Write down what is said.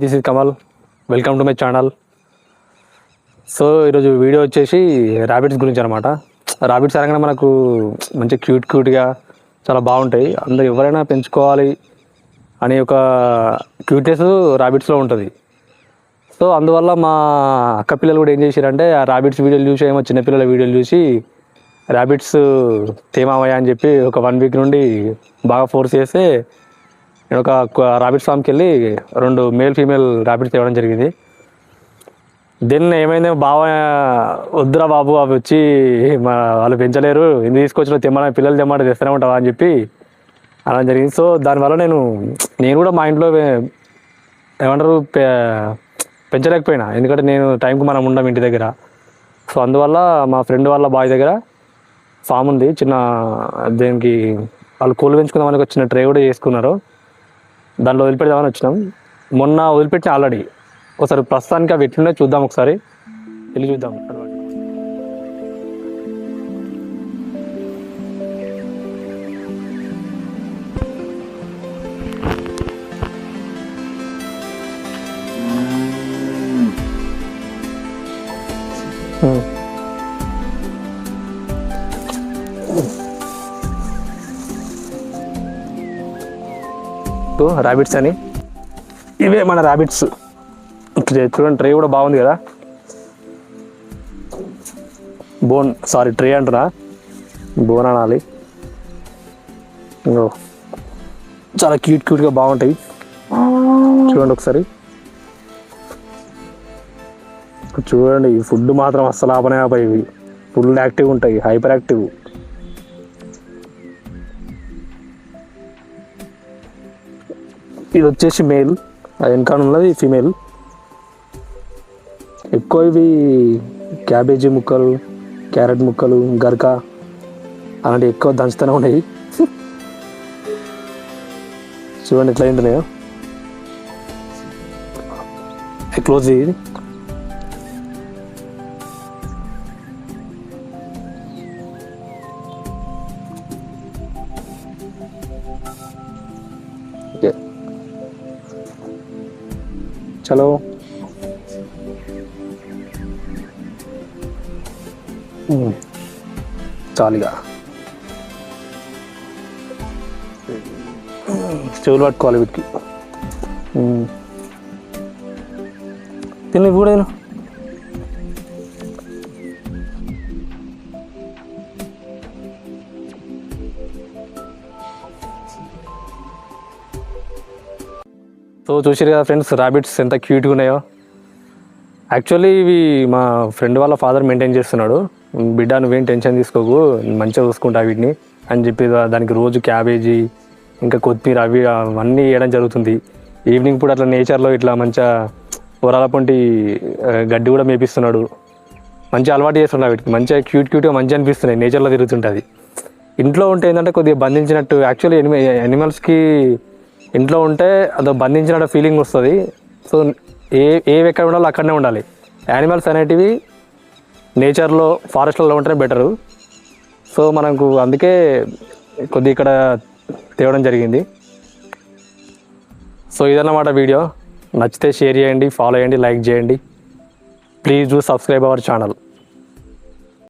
This is Kamal, welcome to my channel. So ఈరోజు video వచ్చేసి rabbits గురించి అనమాట. ర్యాబిట్స్ అనగానే మనకు మంచి క్యూట్గా చాలా బాగుంటాయి. అందరూ ఎవరైనా పెంచుకోవాలి అనే ఒక క్యూట్నెస్ ర్యాబిట్స్లో ఉంటుంది. సో అందువల్ల మా అక్క పిల్లలు కూడా ఏం చేశారంటే ఆ ర్యాబిట్స్ వీడియోలు చూసి ఏమో చిన్నపిల్లల వీడియోలు చూసి ర్యాబిట్స్ తేమామయ్యా అని చెప్పి ఒక 1 వీక్ నుండి బాగా ఫోర్స్ చేస్తే నేను ఒక ర్యాబిట్స్ ఫామ్కి వెళ్ళి 2 మేల్ ఫీమేల్ ర్యాబిట్స్ తేవడం జరిగింది. దీన్ని ఏమైంది, బాగా వద్దురా బాబు అవి వచ్చి వాళ్ళు పెంచలేరు, ఎందుకు తీసుకొచ్చిన పిల్లలు తెమ్మంటే తెస్తూనే ఉంటావా అని చెప్పి అలా జరిగింది. సో దానివల్ల నేను కూడా మా ఇంట్లో ఏమంటారు పెంచలేకపోయినా, ఎందుకంటే నేను టైంకి మనం ఉండం ఇంటి దగ్గర. సో అందువల్ల మా ఫ్రెండ్ వాళ్ళ బాయ్ దగ్గర ఫామ్ ఉంది చిన్న, దీనికి వాళ్ళు కోళ్ళు పెంచుకుందామని ఒక చిన్న ట్రే కూడా చేసుకున్నారు. దాంట్లో వదిలిపెడదామని వచ్చినాం. మొన్న వదిలిపెట్టిన ఆల్రెడీ. ఒకసారి ప్రస్తుతానికి అవి ఎట్లున్నాయో చూద్దాం, ఒకసారి వెళ్ళి చూద్దాం. ర్యాబిట్స్ అని ఇవే మన ర్యాబిట్స్. చూడండి, ట్రే కూడా బాగుంది కదా. ట్రే అంటున్నా, బోన్ అనాలి. చాలా క్యూట్గా బాగుంటాయి. చూడండి ఒకసారి, చూడండి. ఈ ఫుడ్ మాత్రం అస్సలు ఆపయి, ఫుల్ యాక్టివ్ ఉంటాయి, హైపర్ యాక్టివ్. ఇది వచ్చేసి మేల్, వెనకాల ఉన్నది ఫీమేల్. ఎక్కువ ఇవి క్యాబేజీ ముక్కలు, క్యారెట్ ముక్కలు, గర్కా అలాంటివి ఎక్కువ దంచుతూనే ఉన్నాయి. చూడండి ఎట్లా తింటున్నాయో. క్లోజ్ ఇది. ఓకే, చలో. చాలుగా చెవులు పట్టుకోవాలి వీటికి. తిని కూడా సో చూసారు కదా ఫ్రెండ్స్, ర్యాబిట్స్ ఎంత క్యూట్గా ఉన్నాయో. యాక్చువల్లీ ఇవి మా ఫ్రెండ్ వాళ్ళ ఫాదర్ మెయింటైన్ చేస్తున్నాడు. బిడ్డ నువ్వేం టెన్షన్ తీసుకోకు, మంచిగా చూసుకుంటా వీటిని అని చెప్పి దానికి రోజు క్యాబేజీ ఇంకా కొత్తిమీర అవన్నీ వేయడం జరుగుతుంది. ఈవినింగ్ పూట అట్లా నేచర్లో ఇట్లా మంచిగా వరాల పొంటి గడ్డి కూడా మేపిస్తున్నాడు. మంచిగా అలవాటు చేస్తున్నాడు వీటికి. మంచిగా క్యూట్గా మంచిగా అనిపిస్తున్నాయి నేచర్లో తిరుగుతుంటుంది. ఇంట్లో ఉంటే ఏంటంటే కొద్దిగా బంధించినట్టు, యాక్చువల్లీ యానిమల్స్కి ఇంట్లో ఉంటే అదో బంధించినట్టు ఫీలింగ్ వస్తుంది. సో ఏవి ఎక్కడ ఉండాలో అక్కడనే ఉండాలి. యానిమల్స్ అనేటివి నేచర్లో, ఫారెస్ట్లలో ఉంటేనే బెటరు. సో మనకు అందుకే కొద్దిగా ఇక్కడ తేవడం జరిగింది. సో ఇదన్నమాట వీడియో. నచ్చితే షేర్ చేయండి, ఫాలో చేయండి, లైక్ చేయండి. Please do subscribe our channel.